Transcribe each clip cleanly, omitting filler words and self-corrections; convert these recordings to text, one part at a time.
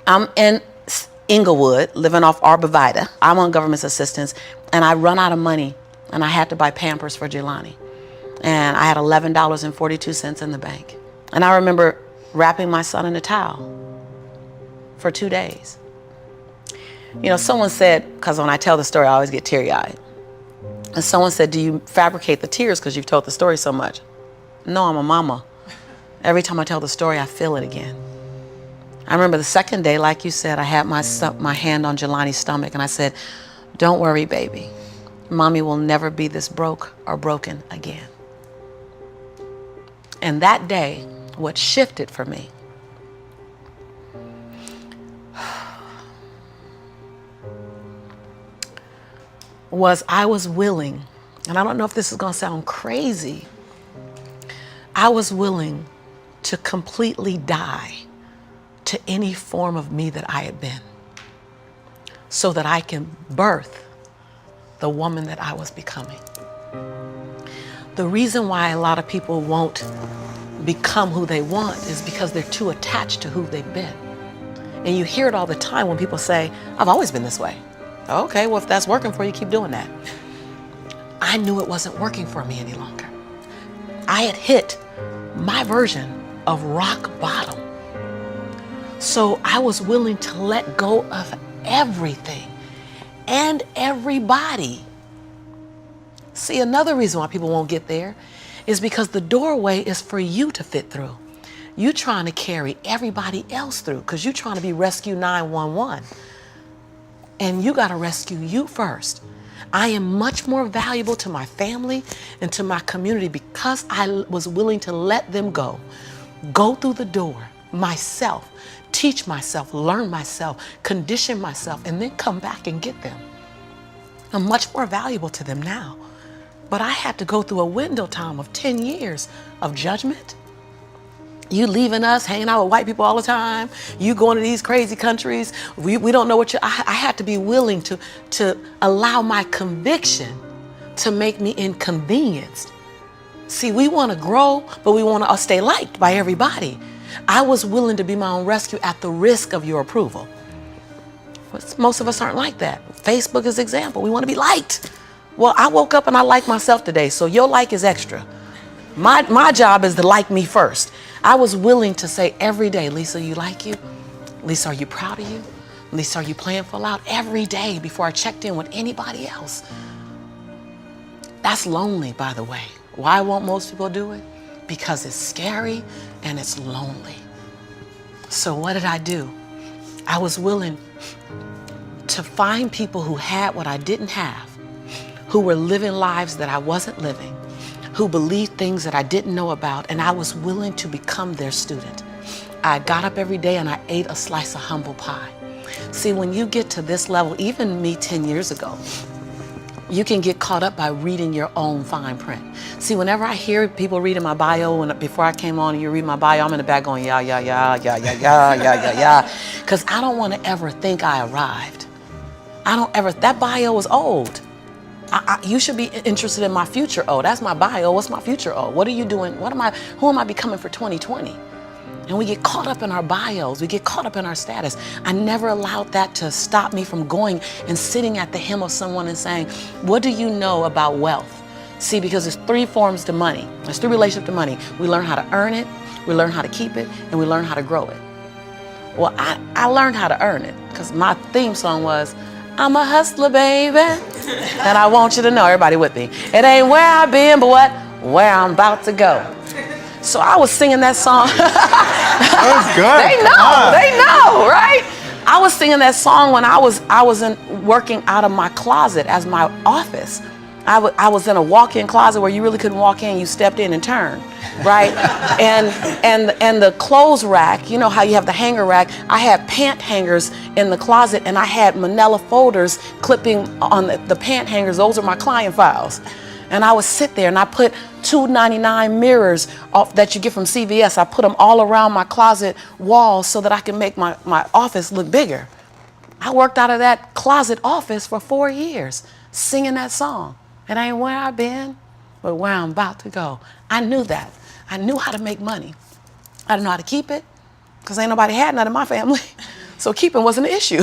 I'm in Inglewood, living off Arborvitae. I'm on government assistance, and I run out of money, and I had to buy Pampers for Jelani. And I had $11.42 in the bank. And I remember wrapping my son in a towel for 2 days. You know, someone said, because when I tell the story, I always get teary-eyed. And someone said, do you fabricate the tears because you've told the story so much? No, I'm a mama. Every time I tell the story, I feel it again. I remember the second day, like you said, I had my hand on Jelani's stomach, and I said, don't worry, baby. Mommy will never be this broke or broken again. And that day, what shifted for me was I was willing, and I don't know if this is going to sound crazy, I was willing to completely die to any form of me that I had been, so that I can birth the woman that I was becoming. The reason why a lot of people won't become who they want is because they're too attached to who they've been. And you hear it all the time when people say, I've always been this way. Okay, well, if that's working for you, keep doing that. I knew it wasn't working for me any longer. I had hit my version of rock bottom. So I was willing to let go of everything and everybody. See, another reason why people won't get there is because the doorway is for you to fit through. You trying to carry everybody else through because you're trying to be Rescue 911. And you got to rescue you first. I am much more valuable to my family and to my community because I was willing to let them go through the door myself, teach myself, learn myself, condition myself, and then come back and get them. I'm much more valuable to them now. But I had to go through a window time of 10 years of judgment. You leaving us, hanging out with white people all the time. You going to these crazy countries. We don't know what you, I had to be willing to allow my conviction to make me inconvenienced. See, we want to grow, but we want to stay liked by everybody. I was willing to be my own rescue at the risk of your approval. But most of us aren't like that. Facebook is an example. We want to be liked. Well, I woke up and I like myself today, so your like is extra. My job is to like me first. I was willing to say every day, Lisa, you like you? Lisa, are you proud of you? Lisa, are you playing full out? Every day before I checked in with anybody else. That's lonely, by the way. Why won't most people do it? Because it's scary and it's lonely. So what did I do? I was willing to find people who had what I didn't have, who were living lives that I wasn't living, who believed things that I didn't know about, and I was willing to become their student. I got up every day and I ate a slice of humble pie. See, when you get to this level, even me 10 years ago, you can get caught up by reading your own fine print. See, whenever I hear people reading my bio, and before I came on and you read my bio, I'm in the back going, yeah, yeah, yeah, yeah, yeah, yeah, yeah, yeah, yeah. Because I don't want to ever think I arrived. That bio is old. You should be interested in my future. Oh, that's my bio. What's my future? Oh, what are you doing? Who am I becoming for 2020? And we get caught up in our bios. We get caught up in our status. I never allowed that to stop me from going and sitting at the hem of someone and saying, what do you know about wealth? See, because there's 3 forms to money. There's 3 relationships to money. We learn how to earn it, we learn how to keep it, and we learn how to grow it. Well, I learned how to earn it because my theme song was, I'm a hustler, baby. And I want you to know, everybody with me, it ain't where I've been, but where I'm about to go. So I was singing that song. That was good. They know, right? I was singing that song when I was working out of my closet as my office. I was in a walk-in closet where you really couldn't walk in, you stepped in and turned, right? and the clothes rack, you know how you have the hanger rack, I had pant hangers in the closet and I had manila folders clipping on the pant hangers. Those are my client files. And I would sit there and I put $2.99 mirrors that you get from CVS. I put them all around my closet walls so that I can make my office look bigger. I worked out of that closet office for 4 years, singing that song. It ain't where I've been, but where I'm about to go. I knew that. I knew how to make money. I didn't know how to keep it because ain't nobody had none in my family. So keeping wasn't an issue.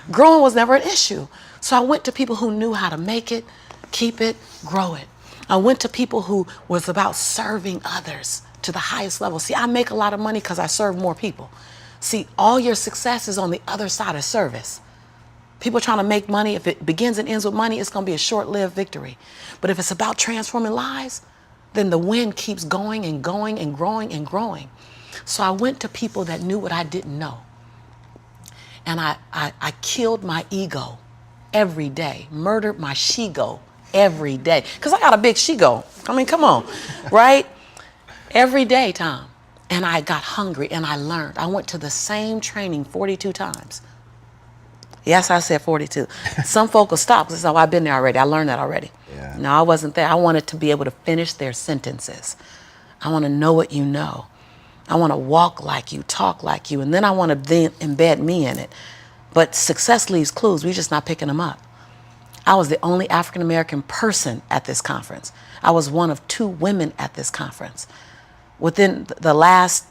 Growing was never an issue. So I went to people who knew how to make it, keep it, grow it. I went to people who was about serving others to the highest level. See, I make a lot of money because I serve more people. See, all your success is on the other side of service. People trying to make money, if it begins and ends with money, it's going to be a short-lived victory. But if it's about transforming lives, then the wind keeps going and going and growing and growing. So I went to people that knew what I didn't know. And I killed my ego every day, murdered my she-go every day. Because I got a big she-go. I mean, come on, right? Every day, Tom. And I got hungry and I learned. I went to the same training 42 times. Yes, I said 42. Some folk will stop because I've been there already. I learned that already. Yeah. No, I wasn't there. I wanted to be able to finish their sentences. I want to know what you know. I want to walk like you, talk like you, and then I want to then embed me in it. But success leaves clues. We're just not picking them up. I was the only African-American person at this conference. I was one of 2 women at this conference. Within the last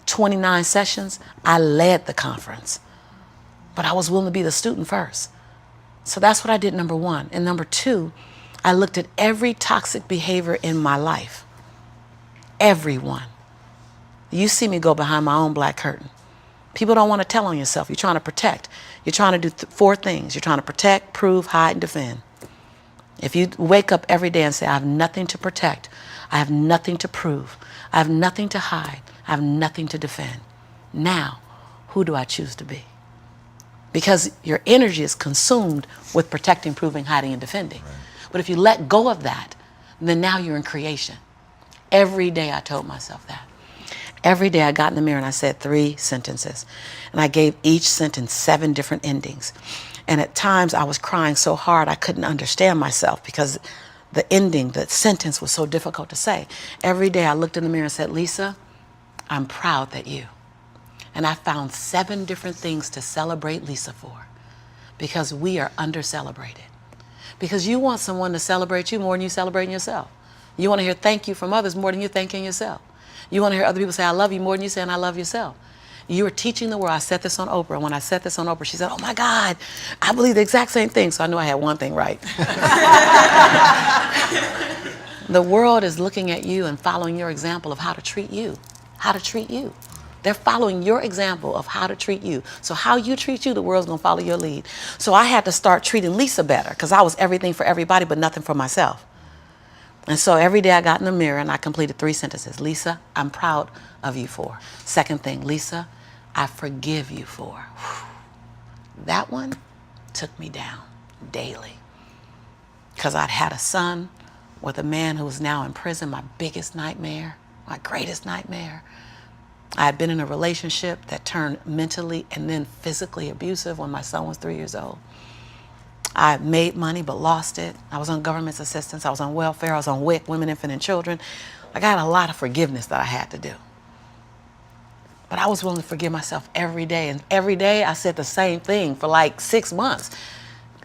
29 sessions, I led the conference. But I was willing to be the student first. So that's what I did, number 1. And number 2, I looked at every toxic behavior in my life. Everyone. You see me go behind my own black curtain. People don't want to tell on yourself. You're trying to protect. You're trying to do 4 things. You're trying to protect, prove, hide, and defend. If you wake up every day and say, I have nothing to protect, I have nothing to prove, I have nothing to hide, I have nothing to defend. Now, who do I choose to be? Because your energy is consumed with protecting, proving, hiding, and defending. Right. But if you let go of that, then now you're in creation. Every day I told myself that. Every day I got in the mirror and I said 3 sentences. And I gave each sentence 7 different endings. And at times I was crying so hard I couldn't understand myself because the ending, the sentence was so difficult to say. Every day I looked in the mirror and said, Lisa, I'm proud that you. And I found 7 different things to celebrate Lisa for because we are under-celebrated. Because you want someone to celebrate you more than you celebrating yourself. You want to hear thank you from others more than you're thanking yourself. You want to hear other people say, I love you more than you saying I love yourself. You are teaching the world. I said this on Oprah. And when I said this on Oprah, she said, oh my God, I believe the exact same thing. So I knew I had one thing right. The world is looking at you and following your example of how to treat you. How to treat you. They're following your example of how to treat you. So how you treat you, the world's going to follow your lead. So I had to start treating Lisa better because I was everything for everybody but nothing for myself. And so every day I got in the mirror and I completed 3 sentences. Lisa, I'm proud of you for. Second thing, Lisa, I forgive you for. That one took me down daily because I'd had a son with a man who was now in prison, my biggest nightmare, my greatest nightmare. I had been in a relationship that turned mentally and then physically abusive when my son was 3 years old. I made money but lost it. I was on government assistance. I was on welfare. I was on WIC, Women, Infant, and Children. I got a lot of forgiveness that I had to do. But I was willing to forgive myself every day. And every day I said the same thing for like 6 months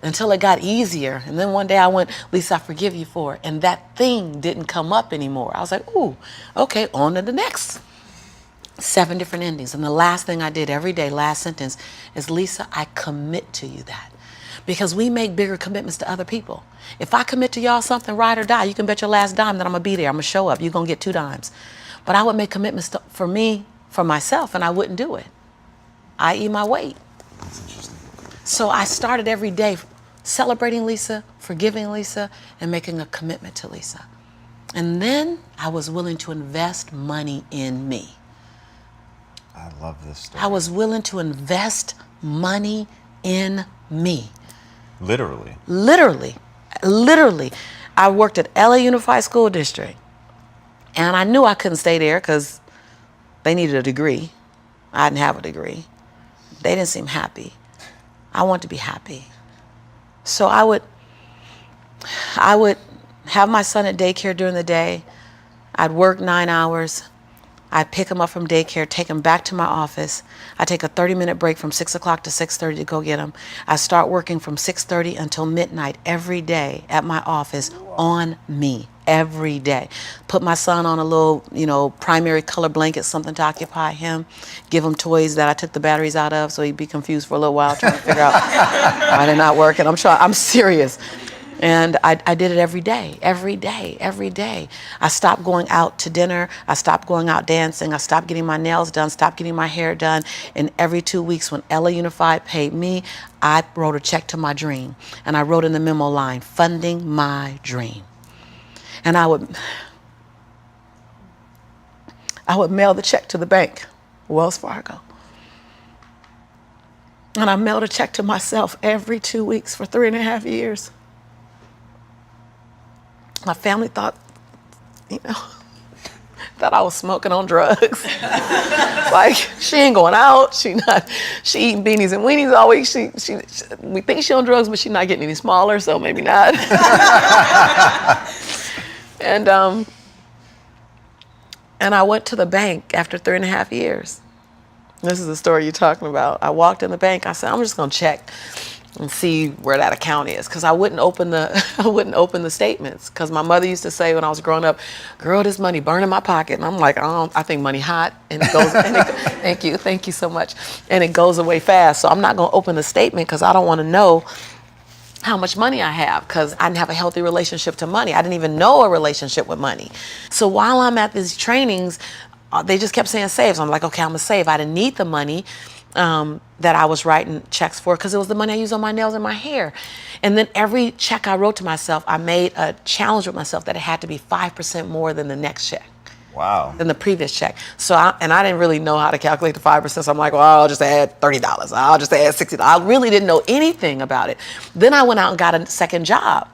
until it got easier. And then one day I went, Lisa, I forgive you for it. And that thing didn't come up anymore. I was like, ooh, okay, on to the next. 7 different endings. And the last thing I did every day, last sentence, is Lisa, I commit to you that. Because we make bigger commitments to other people. If I commit to y'all something, ride or die, you can bet your last dime that I'm going to be there. I'm going to show up. You're going to get 2 dimes. But I would make commitments for me, for myself, and I wouldn't do it. I.e. my weight. That's interesting. So I started every day celebrating Lisa, forgiving Lisa, and making a commitment to Lisa. And then I was willing to invest money in me. I love this story. I was willing to invest money in me. Literally. Literally. I worked at LA Unified School District. And I knew I couldn't stay there because they needed a degree. I didn't have a degree. They didn't seem happy. I wanted to be happy. So I would have my son at daycare during the day. I'd work 9 hours. I pick him up from daycare, take him back to my office. I take a 30-minute break from 6 o'clock to 6:30 to go get him. I start working from 6:30 until midnight every day at my office on me, every day. Put my son on a little, primary color blanket, something to occupy him. Give him toys that I took the batteries out of so he'd be confused for a little while trying to figure out why they're not working. I'm serious. And I did it every day, every day, every day. I stopped going out to dinner. I stopped going out dancing. I stopped getting my nails done, stopped getting my hair done. And every 2 weeks when Ella Unified paid me, I wrote a check to my dream. And I wrote in the memo line, funding my dream. And I would mail the check to the bank, Wells Fargo. And I mailed a check to myself every 2 weeks for 3.5 years. My family thought, that I was smoking on drugs. Like, she ain't going out. She eating beanies and weenies all week. We think she on drugs, but she's not getting any smaller, so maybe not. And I went to the bank after 3.5 years. This is the story you're talking about. I walked in the bank. I said, I'm just gonna check and see where that account is, because I wouldn't open the statements, because my mother used to say when I was growing up, girl, this money burn in my pocket. And I'm like, I think money hot, and it goes. Thank you so much, and it goes away fast. So I'm not gonna open the statement because I don't want to know how much money I have, because I didn't have a healthy relationship to money. I didn't even know a relationship with money. So while I'm at these trainings, they just kept saying save. So I'm like, okay, I'm gonna save. I didn't need the money that I was writing checks for, because it was the money I used on my nails and my hair. And then every check I wrote to myself, I made a challenge with myself that it had to be 5% more than the next check. Wow. Than the previous check. So I didn't really know how to calculate the 5%. So I'm like, well, I'll just add $30. I'll just add $60. I really didn't know anything about it. Then I went out and got a second job.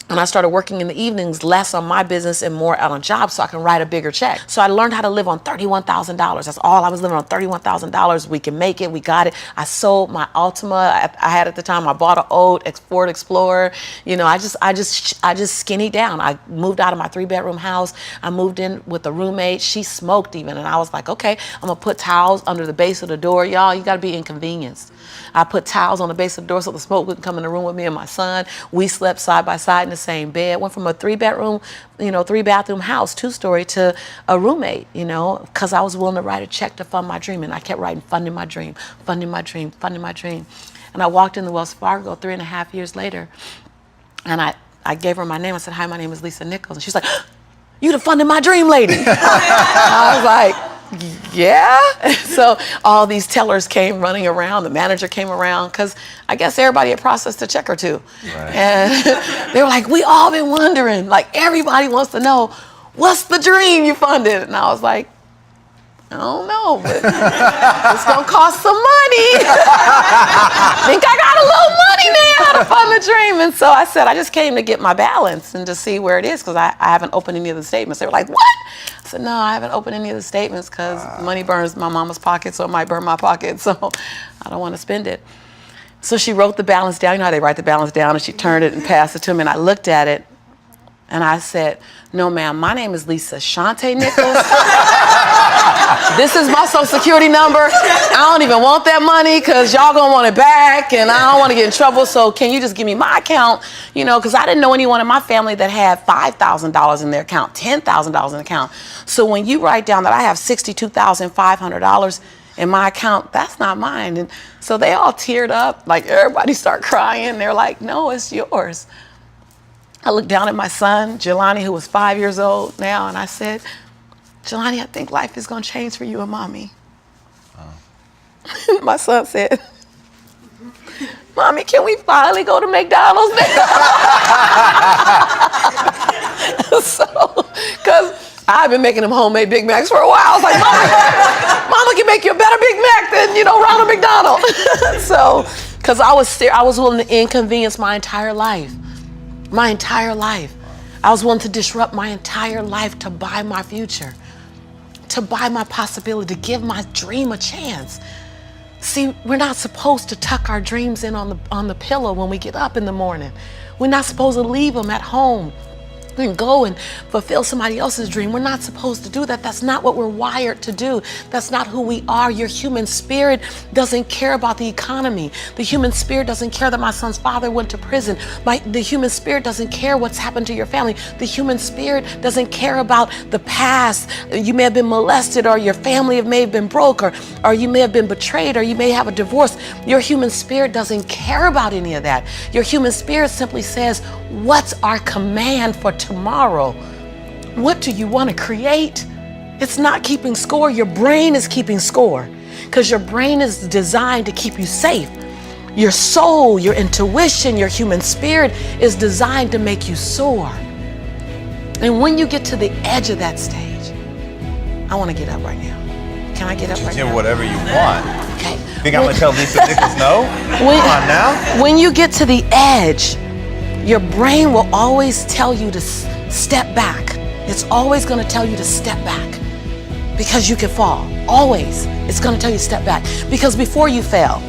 And I started working in the evenings, less on my business and more out on jobs, so I can write a bigger check. So I learned how to live on $31,000. That's all I was living on, $31,000. We can make it. We got it. I sold my Altima I had at the time. I bought an old Ford Explorer. I just skinnied down. I moved out of my 3-bedroom house. I moved in with a roommate. She smoked even, and I was like, okay, I'm gonna put towels under the base of the door. Y'all, you gotta be inconvenienced. I put towels on the base of the door so the smoke wouldn't come in the room with me and my son. We slept side by side in the same bed. Went from a 3-bedroom, 3-bathroom house, 2-story, to a roommate, because I was willing to write a check to fund my dream. And I kept writing, funding my dream, funding my dream, funding my dream. And I walked in the Wells Fargo 3.5 years later, and I gave her my name. I said, hi, my name is Lisa Nichols. And she's like, you the funding my dream lady. I was like, yeah. So all these tellers came running around. The manager came around, because I guess everybody had processed a check or two. Right. And they were like, we all been wondering, like everybody wants to know, what's the dream you funded? And I was like, I don't know, but it's gonna cost some money. I think I got a little money now to fund the dream. And so I said, I just came to get my balance and to see where it is, because I haven't opened any of the statements. They were like, what? I said, no, I haven't opened any of the statements because money burns my mama's pocket, so it might burn my pocket, so I don't want to spend it. So she wrote the balance down. You know how they write the balance down, and she turned it and passed it to me, and I looked at it, and I said, no, ma'am, my name is Lisa Shante Nichols. This is my social security number. I don't even want that money because y'all gonna want it back, and I don't want to get in trouble, so can you just give me my account? Because I didn't know anyone in my family that had $5,000 in their account, $10,000 in the account. So when you write down that I have $62,500 in my account, that's not mine. And so they all teared up, like everybody started crying. They're like, no, it's yours. I looked down at my son, Jelani, who was 5 years old now, and I said, Jelani, I think life is going to change for you and mommy. Oh. My son said, Mommy, can we finally go to McDonald's now? So, because I've been making them homemade Big Macs for a while. I was like, Mama can make you a better Big Mac than, Ronald McDonald. So, because I was willing to inconvenience my entire life. My entire life. I was willing to disrupt my entire life to buy my future, to buy my possibility, to give my dream a chance. See, we're not supposed to tuck our dreams in on the pillow when we get up in the morning. We're not supposed to leave them at home and go and fulfill somebody else's dream. We're not supposed to do that. That's not what we're wired to do. That's not who we are. Your human spirit doesn't care about the economy. The human spirit doesn't care that my son's father went to prison. The human spirit doesn't care what's happened to your family. The human spirit doesn't care about the past. You may have been molested, or your family may have been broke, or you may have been betrayed, or you may have a divorce. Your human spirit doesn't care about any of that. Your human spirit simply says, what's our command for tomorrow? What do you want to create? It's not keeping score. Your brain is keeping score, because your brain is designed to keep you safe. Your soul, your intuition, your human spirit is designed to make you soar. And when you get to the edge of that stage, I want to get up right now. Can I get up right now? Whatever you want. Okay. Think I'm gonna tell Lisa Nichols no? Come on now. When you get to the edge, your brain will always tell you to step back. It's always going to tell you to step back, because you can fall. Always. It's going to tell you to step back, because before you fell,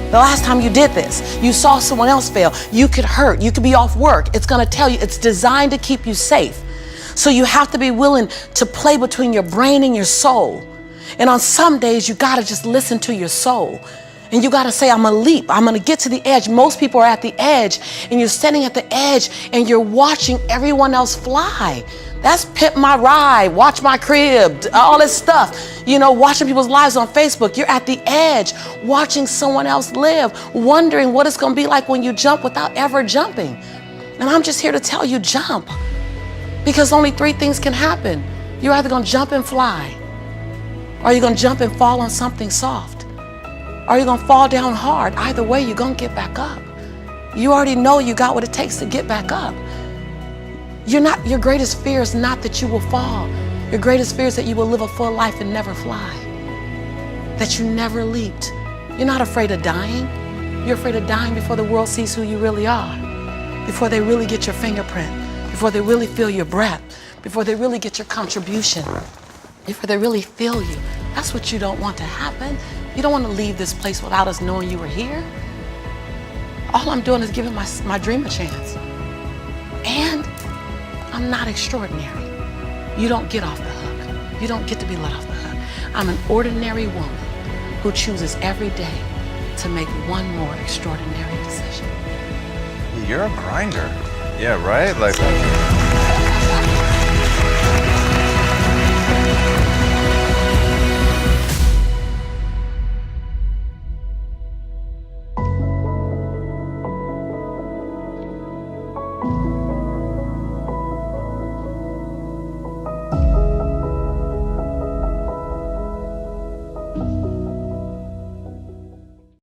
the last time you did this, you saw someone else fail. You could hurt. You could be off work. It's going to tell you. It's designed to keep you safe. So you have to be willing to play between your brain and your soul. And on some days, you got to just listen to your soul. And you got to say, I'm going to leap. I'm going to get to the edge. Most people are at the edge, and you're standing at the edge and you're watching everyone else fly. That's Pimp My Ride, Watch My Crib, all this stuff. You know, watching people's lives on Facebook. You're at the edge, watching someone else live, wondering what it's going to be like when you jump without ever jumping. And I'm just here to tell you, jump. Because only three things can happen. You're either going to jump and fly, or you're going to jump and fall on something soft, or you're going to fall down hard. Either way, you're going to get back up. You already know you got what it takes to get back up. Your greatest fear is not that you will fall. Your greatest fear is that you will live a full life and never fly, that you never leaped. You're not afraid of dying. You're afraid of dying before the world sees who you really are, before they really get your fingerprint, before they really feel your breath, before they really get your contribution, before they really feel you. That's what you don't want to happen. You don't want to leave this place without us knowing you were here. All I'm doing is giving my dream a chance. And I'm not extraordinary. You don't get off the hook. You don't get to be let off the hook. I'm an ordinary woman who chooses every day to make one more extraordinary decision. You're a grinder. Yeah, right? Like